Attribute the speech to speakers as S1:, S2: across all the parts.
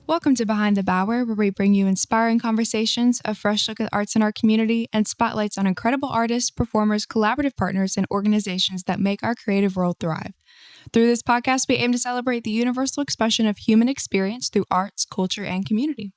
S1: Welcome to Behind the Bower, where we bring you inspiring conversations, a fresh look at arts in our community, and spotlights on incredible artists, performers, collaborative partners, and organizations that make our creative world thrive. Through this podcast, we aim to celebrate the universal expression of human experience through arts, culture, and community.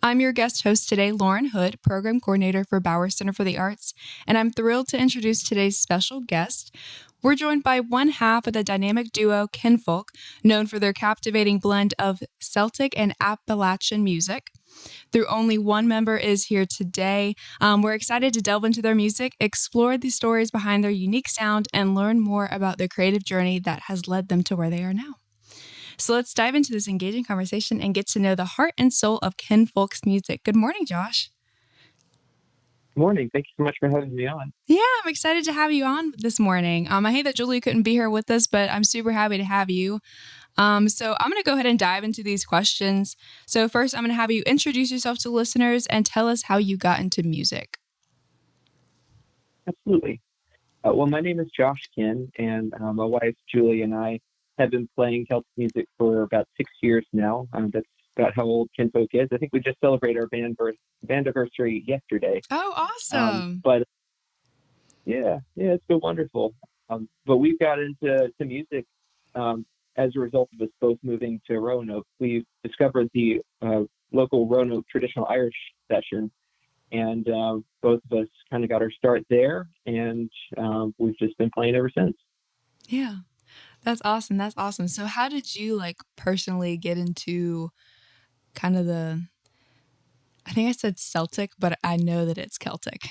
S1: I'm your guest host today, Lauren Hood, Program Coordinator for Bower Center for the Arts, and I'm thrilled to introduce today's special guest. We're joined by one half of the dynamic duo Kinnfolk, known for their captivating blend of Celtic and Appalachian music. Though only one member is here today, we're excited to delve into their music, explore the stories behind their unique sound, and learn more about the creative journey that has led them to where they are now. So let's dive into this engaging conversation and get to know the heart and soul of Kinnfolk's music. Good morning, Josh.
S2: Morning. Thank you so much for having me on.
S1: Yeah, I'm excited to have you on this morning. I hate that Julie couldn't be here with us, but I'm super happy to have you. So I'm going to go ahead and dive into these questions. So first, I'm going to have you introduce yourself to listeners and tell us how you got into music.
S2: Absolutely. Well, my name is Josh Kinn, and my wife, Julie, and I have been playing Celtic music for about 6 years now. That's about how old Kinnfolk is. I think we just celebrated our band anniversary yesterday.
S1: Oh, awesome.
S2: But yeah, it's been wonderful. But we've got into music as a result of us both moving to Roanoke. We've discovered the local Roanoke traditional Irish session, and both of us kind of got our start there, and we've just been playing ever since.
S1: Yeah, that's awesome. That's awesome. So how did you personally get into kind of I think I said Celtic, but I know that it's Celtic,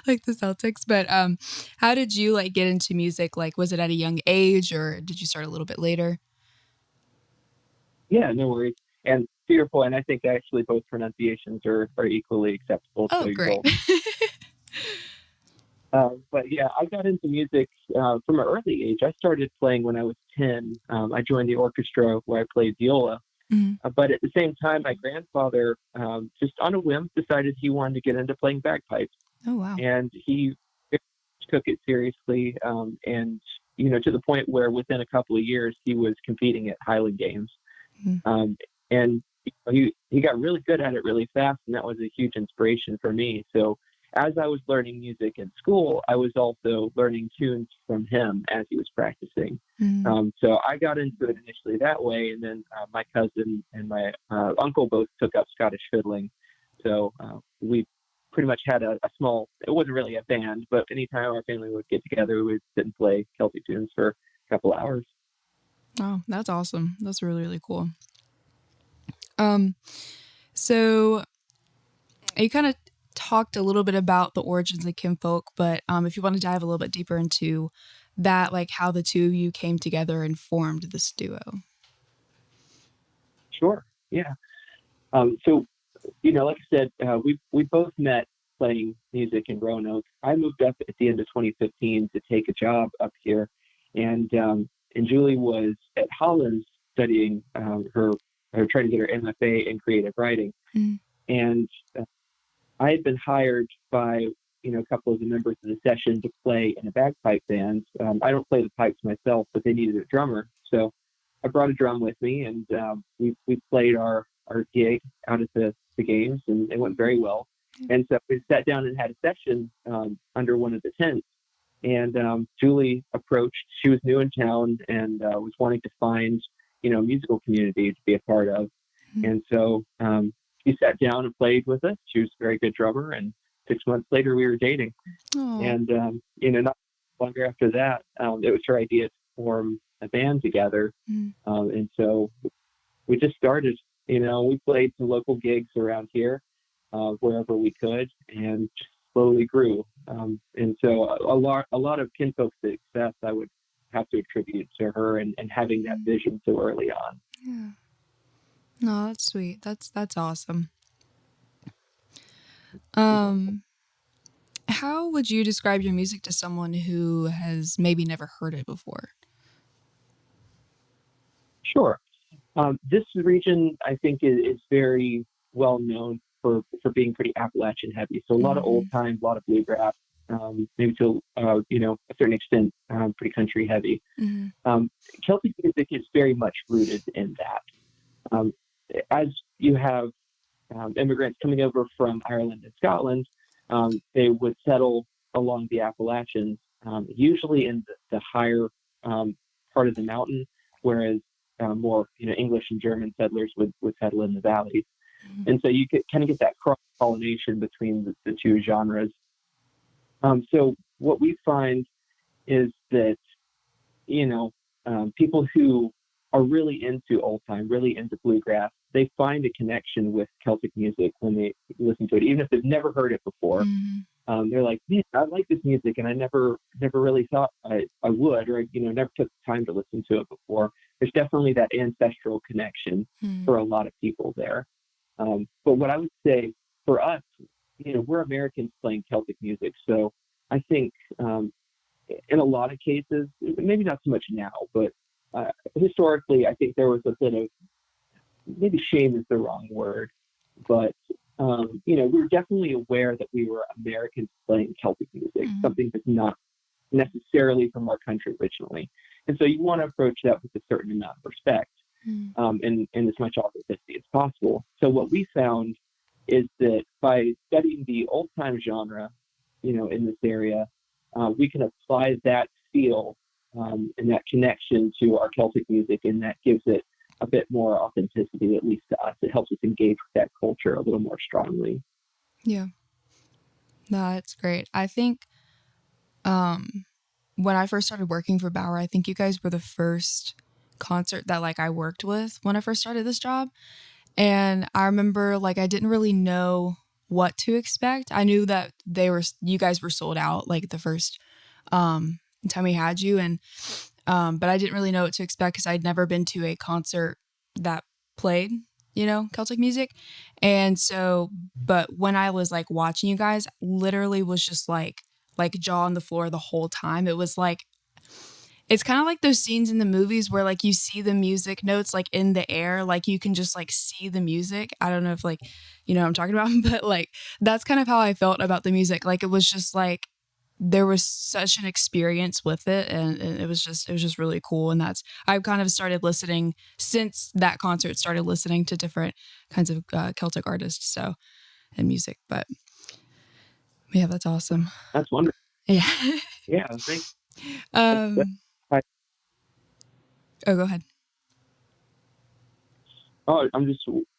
S1: like the Celtics. But how did you get into music? Was it at a young age, or did you start a little bit later?
S2: Yeah, no worries. And to your point, I think actually both pronunciations are equally acceptable.
S1: Oh, great.
S2: But yeah, I got into music from an early age. I started playing when I was 10. I joined the orchestra where I played viola.
S1: Mm-hmm.
S2: But at the same time, my grandfather, just on a whim, decided he wanted to get into playing bagpipes.
S1: Oh, wow.
S2: And he took it seriously. And, to the point where within a couple of years, he was competing at Highland Games. Mm-hmm. And he got really good at it really fast. And that was a huge inspiration for me. So as I was learning music in school, I was also learning tunes from him as he was practicing. Mm-hmm. So I got into it initially that way, and then my cousin and my uncle both took up Scottish fiddling. So we pretty much had a small, it wasn't really a band, but anytime our family would get together, we would sit and play Celtic tunes for a couple hours.
S1: Oh, that's awesome. That's really, really cool. So you kind of talked a little bit about the origins of Kinnfolk, but if you want to dive a little bit deeper into that, how the two of you came together and formed this duo.
S2: Sure. Yeah. So, like I said, we both met playing music in Roanoke. I moved up at the end of 2015 to take a job up here, and Julie was at Hollins studying her trying to get her MFA in creative writing, and I had been hired by a couple of the members of the session to play in a bagpipe band. I don't play the pipes myself, but they needed a drummer, so I brought a drum with me, and we played our gig out at the games, and it went very well. And so we sat down and had a session under one of the tents, and Julie approached. She was new in town and was wanting to find a musical community to be a part of. Mm-hmm. And so she sat down and played with us. She was a very good drummer, and 6 months later we were dating. Aww. And not longer after that, it was her idea to form a band together. And so we just started. We played some local gigs around here wherever we could, and just slowly grew. And so a lot of Kinnfolk's success I would have to attribute to her and having that vision so early on.
S1: Yeah. No, that's sweet. That's awesome. How would you describe your music to someone who has maybe never heard it before?
S2: Sure. This region, I think, is very well known for being pretty Appalachian heavy. So a lot of old time, a lot of bluegrass, maybe to a certain extent, pretty country heavy. Celtic music is very much rooted in that. as you have immigrants coming over from Ireland and Scotland, they would settle along the Appalachians, usually in the higher um, part of the mountain, whereas more English and German settlers would settle in the valleys.
S1: Mhm.
S2: And so you kind of get that cross pollination between the two genres. So what we find is that you know, people who are really into old time, really into bluegrass, they find a connection with Celtic music when they listen to it, even if they've never heard it before.
S1: Mhm.
S2: They're like, man, I like this music, and I never really thought I would, or never took the time to listen to it before. There's definitely that ancestral connection
S1: Mhm.
S2: for a lot of people there. But what I would say for us, we're Americans playing Celtic music, so I think in a lot of cases, maybe not so much now, but historically, I think there was a bit of maybe shame is the wrong word, but we were definitely aware that we were Americans playing Celtic music,
S1: Mhm.
S2: something that's not necessarily from our country originally. And so you want to approach that with a certain amount of respect
S1: Mhm.
S2: and as much authenticity as possible. So what we found is that by studying the old time genre, in this area, we can apply that feel and that connection to our Celtic music, and that gives it a bit more authenticity, at least to us. It helps us engage with that culture a little more strongly.
S1: Yeah, that's great. I think um, when I first started working for Bauer, I think you guys were the first concert that like I worked with when I first started this job. And I remember like I didn't really know what to expect. I knew that you guys were sold out like the first time we had you, and but I didn't really know what to expect because I'd never been to a concert that played, Celtic music. And so, but when I was like watching you guys, literally was just like jaw on the floor the whole time. It was like it's kind of like those scenes in the movies where like you see the music notes like in the air, like you can just like see the music. I don't know if like you know what I'm talking about, but like that's kind of how I felt about the music. Like it was just like there was such an experience with it, and it was just really cool. And that's I've kind of started listening since that concert, started listening to different kinds of Celtic artists, so and music. But yeah, that's awesome.
S2: That's wonderful.
S1: Yeah.
S2: Yeah, thanks. That's,
S1: um. Oh, go ahead.
S2: oh,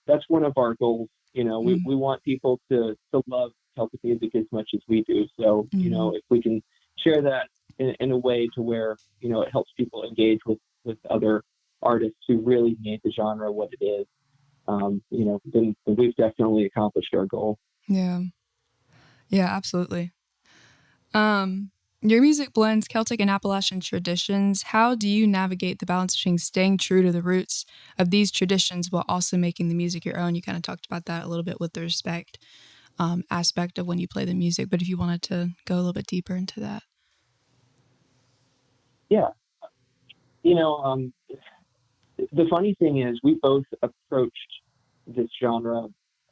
S2: that's one of our goals.
S1: Mm-hmm.
S2: We want people to love Celtic music as much as we do. So,
S1: Mm-hmm.
S2: if we can share that in a way to where, it helps people engage with other artists who really made the genre what it is, then we've definitely accomplished our goal.
S1: Yeah. Yeah, absolutely. Um, your music blends Celtic and Appalachian traditions. How do you navigate the balance between staying true to the roots of these traditions while also making the music your own? You kind of talked about that a little bit with the respect aspect of when you play the music, but if you wanted to go a little bit deeper into that.
S2: Yeah. You know, um, the funny thing is we both approached this genre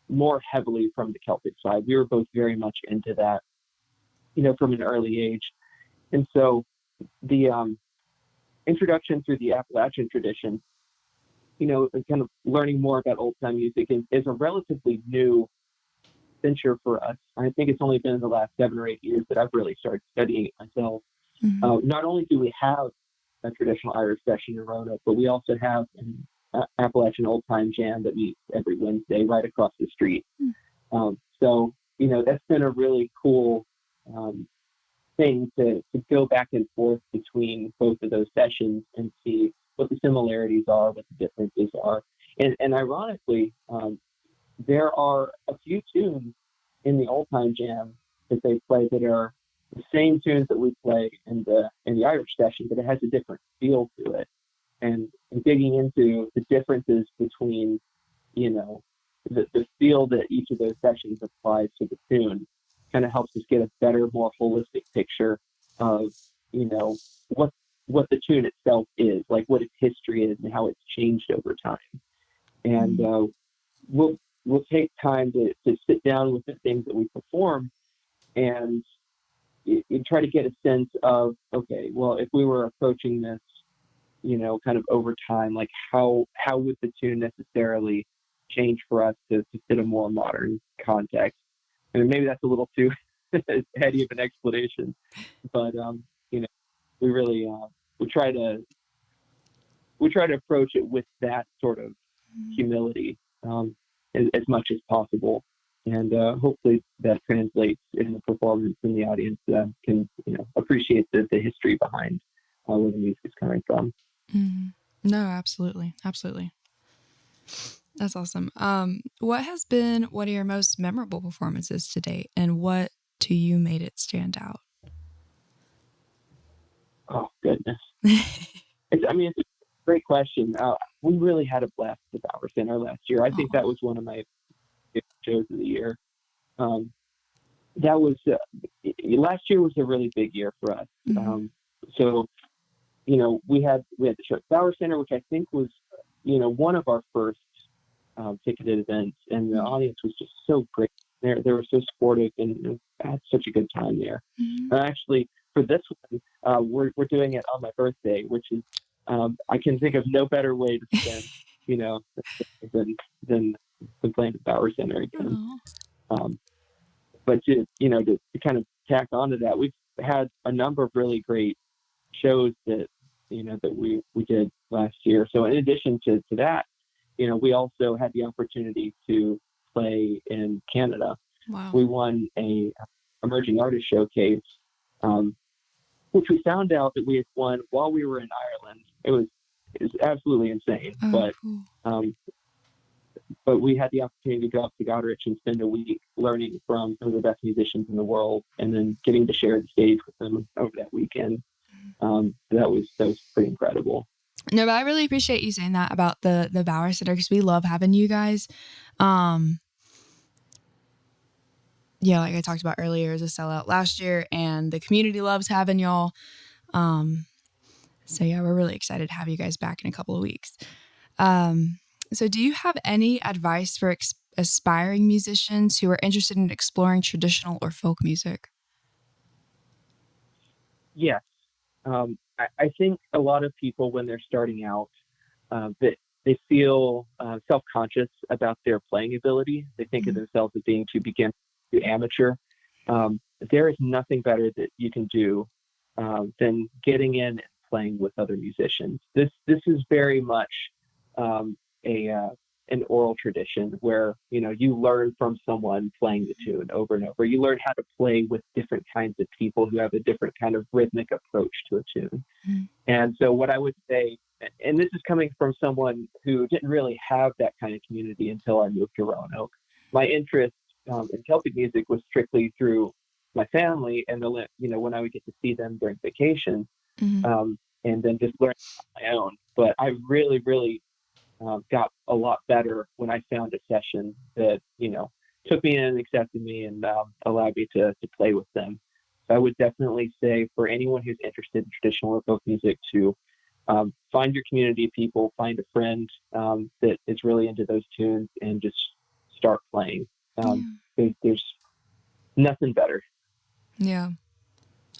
S2: more heavily from the Celtic side. We were both very much into that, from an early age. And so the introduction through the Appalachian tradition, and kind of learning more about old time music is a relatively new venture for us. I think it's only been in the last 7 or 8 years that I've really started studying it myself.
S1: Mm-hmm.
S2: Not only do we have a traditional Irish session in Roanoke, but we also have an Appalachian old time jam that meets every Wednesday right across the street. So, that's been a really cool um, thing to go back and forth between both of those sessions and see what the similarities are, what the differences are. And ironically, there are a few tunes in the old time jam that they play that are the same tunes that we play in the Irish session, but it has a different feel to it. And digging into the differences between the feel that each of those sessions applies to the tune kind of helps us get a better, more holistic picture of you know what what the tune itself is, like what its history is and how it's changed over time. And
S1: Mm-hmm.
S2: we'll we'll take time to sit down with the things that we perform and you try to get a sense of, okay, well, if we were approaching this kind of over time, like how would the tune necessarily changed for us to fit a more modern context. And maybe that's a little too heady of an explanation, but you know, we really we try to we try to approach it with that sort of humility as much as possible, and hopefully that translates in the performance, and the audience can appreciate the history behind where the music is coming from.
S1: Mm-hmm. No, absolutely. Absolutely. That's awesome. What has been one of your most memorable performances to date, and what to you made it stand out?
S2: Oh goodness, it's a great question. We really had a blast at the Power Center last year. I think that
S1: Oh.
S2: was one of my favorite shows of the year. Um, that was last year was a really big year for us.
S1: Mm-hmm.
S2: So we had the show at Power Center, which I think was one of our first ticketed events, and the audience was just so great. They were so supportive, and I had such a good time there.
S1: Mm-hmm.
S2: Actually, for this one, we're doing it on my birthday, which is I can think of no better way to spend you know than than than playing at Power Center again.
S1: Oh.
S2: Um, but to kind of tack onto that, we've had a number of really great shows that we did last year. So in addition to that, we also had the opportunity to play in Canada.
S1: Wow.
S2: We won a emerging artist showcase, um, which we found out that we had won while we were in Ireland. It was absolutely insane,
S1: Oh,
S2: but
S1: cool.
S2: um, but we had the opportunity to go up to Goderich and spend a week learning from some of the best musicians in the world, and then getting to share the stage with them over that weekend. That was pretty incredible.
S1: No, but I really appreciate you saying that about the Bauer Center because we love having you guys. Um, yeah, like I talked about earlier, it was a sellout last year, and the community loves having y'all. Um, so yeah, we're really excited to have you guys back in a couple of weeks. Um, so do you have any advice for aspiring musicians who are interested in exploring traditional or folk music?
S2: Yes, I think a lot of people when they're starting out, that they feel self-conscious about their playing ability. They think of
S1: Mm-hmm.
S2: themselves as being too beginner, too amateur. There is nothing better that you can do than getting in and playing with other musicians. This is very much a an oral tradition where you learn from someone playing the tune over and over. You learn how to play with different kinds of people who have a different kind of rhythmic approach to a tune. And so, what I would say, and this is coming from someone who didn't really have that kind of community until I moved to Roanoke. My interest in Celtic music was strictly through my family, and when I would get to see them during vacation,
S1: Mm-hmm.
S2: and then just learn on my own. But I really, really got a lot better when I found a session that took me in and accepted me, and allowed me to play with them. So I would definitely say for anyone who's interested in traditional or folk music to find your community of people, find a friend that is really into those tunes, and just start playing. Um,
S1: Yeah.
S2: there's nothing better.
S1: Yeah.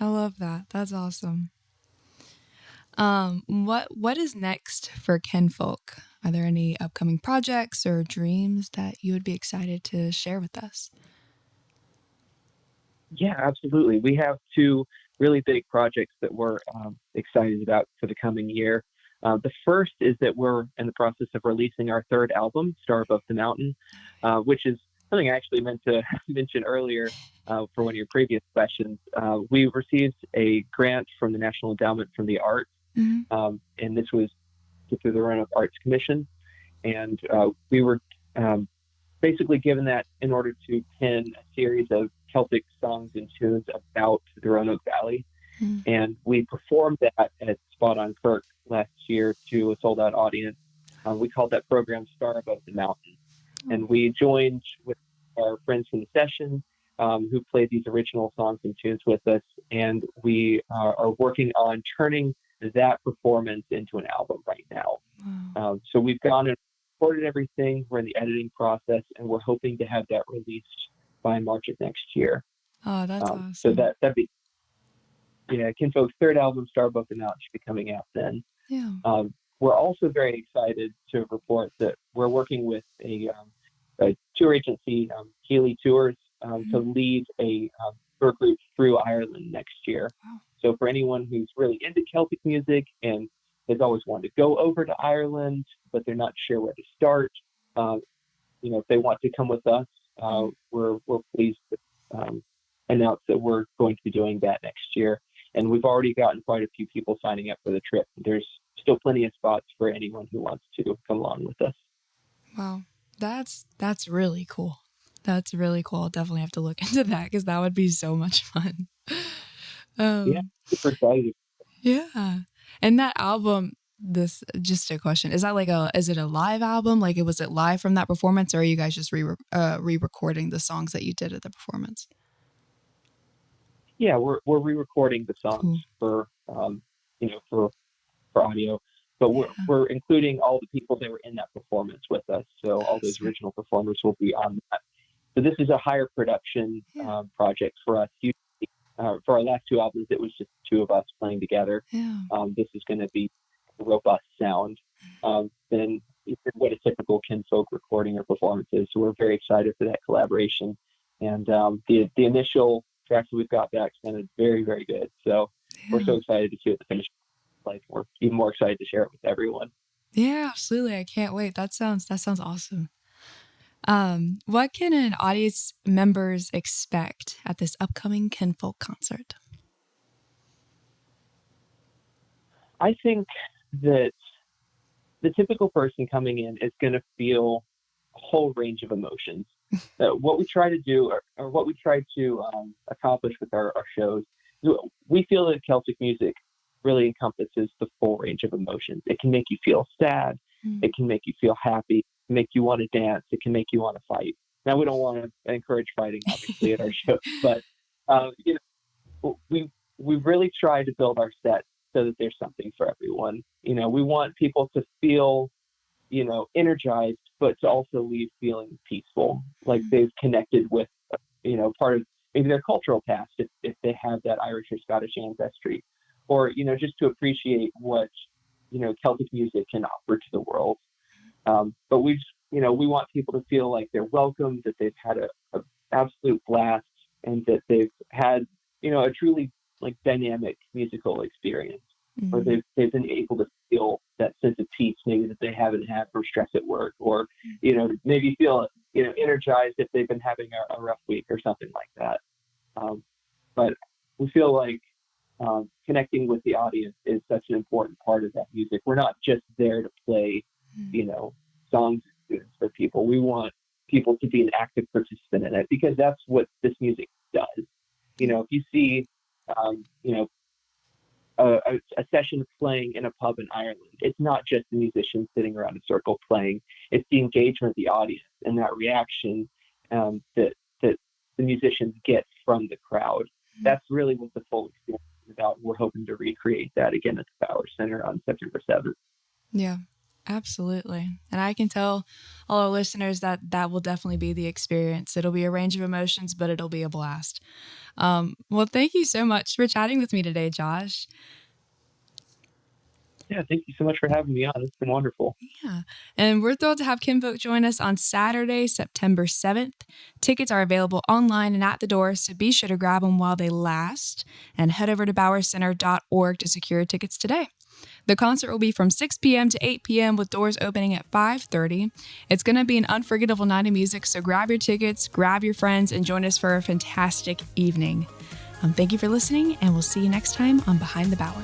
S1: I love that. That's awesome. What is next for Kinnfolk? Are there any upcoming projects or dreams that you would be excited to share with us?
S2: Yeah, absolutely. We have two really big projects that we're excited about for the coming year. The first is that we're in the process of releasing our third album, Star Above the Mountain, which is something I actually meant to mention earlier for one of your previous questions. We received a grant from the National Endowment for the Arts,
S1: Mm-hmm.
S2: and this was through the Roanoke Arts Commission. And we were um, basically given that in order to pen a series of Celtic songs and tunes about the Roanoke Valley. And we performed that at Spot on Kirk last year to a sold out audience. We called that program Star Above the Mountain.
S1: Oh.
S2: And we joined with our friends from the session who played these original songs and tunes with us. And we are working on turning that performance into an album right now.
S1: Wow.
S2: So we've gone and recorded everything. We're in the editing process, and we're hoping to have that released by March of next year.
S1: Oh, that's
S2: So
S1: awesome.
S2: that'd be Kinfolk's third album, Star Above the Mountain, should be coming out then.
S1: Yeah.
S2: Um, we're also very excited to report that we're working with a tour agency, Healy Tours, to lead a tour group through Ireland next year.
S1: Wow.
S2: So for anyone who's really into Celtic music and has always wanted to go over to Ireland, but they're not sure where to start, uh, if they want to come with us, we're pleased to announce that we're going to be doing that next year. And we've already gotten quite a few people signing up for the trip. There's still plenty of spots for anyone who wants to come along with us.
S1: Wow. That's really cool. That's really cool. I'll definitely have to look into that because that would be so much fun.
S2: Yeah,
S1: Um,
S2: super excited.
S1: yeah. And that album, this just a question, is that is it a live album? Like was it live from that performance, or are you guys just re-recording the songs that you did at the performance?
S2: Yeah, we're re-recording the songs
S1: Cool.
S2: for for audio, but
S1: Yeah.
S2: we're including all the people that were in that performance with us. So all those
S1: Sweet.
S2: original performers will be on that. So this is a higher production
S1: Yeah.
S2: project for us. For our last two albums, it was just two of us playing together.
S1: Yeah.
S2: This is going to be a robust sound than what a typical Kinnfolk recording or performance is. So we're very excited for that collaboration. And the initial tracks that we've got back sounded very, very good. So we're
S1: Yeah.
S2: so excited to see what the finished like. We're even more excited to share it with everyone.
S1: Yeah, absolutely. I can't wait. That sounds awesome. What can an audience members expect at this upcoming Kinfolk concert?
S2: I think that the typical person coming in is going to feel a whole range of emotions. What we try to do, or what we try to accomplish with our shows, we feel that Celtic music really encompasses the full range of emotions. It can make you feel sad,
S1: Mm.
S2: it can make you feel happy, it can make you want to dance, it can make you want to fight. Now, we don't want to encourage fighting, obviously, at our shows, but uh, you we really try to build our set so that there's something for everyone. We want people to feel energized, but to also leave feeling peaceful, like they've connected with, part of maybe their cultural past if they have that Irish or Scottish ancestry, or, just to appreciate what, Celtic music can offer to the world. But we want people to feel like they're welcome, that they've had a absolute blast, and that they've had, a truly like dynamic musical experience, or
S1: Mm.
S2: they've been able to feel that sense of peace maybe that they haven't had from stress at work, or maybe feel energized if they've been having a rough week or something like that. But we feel like connecting with the audience is such an important part of that music. We're not just there to play, you know, songs for people. We want people to be an active participant in it, because that's what this music does. If you see, um, you know, a session playing in a pub in Ireland, it's not just the musicians sitting around a circle playing. It's the engagement of the audience and that reaction that the musicians get from the crowd. That's really what the full experience is about. We're hoping to recreate that again at the Power Center on September 7th.
S1: Yeah, absolutely. And I can tell all our listeners that that will definitely be the experience. It'll be a range of emotions, but it'll be a blast. Well, thank you so much for chatting with me today, Josh.
S2: Yeah, thank you so much for having me on. It's been wonderful.
S1: Yeah. And we're thrilled to have Kinnfolk join us on Saturday, September 7th. Tickets are available online and at the door, so be sure to grab them while they last. And head over to bowercenter.org to secure tickets today. The concert will be from 6 p.m. to 8 p.m. with doors opening at 5:30. It's going to be an unforgettable night of music, so grab your tickets, grab your friends, and join us for a fantastic evening. Thank you for listening, and we'll see you next time on Behind the Bower.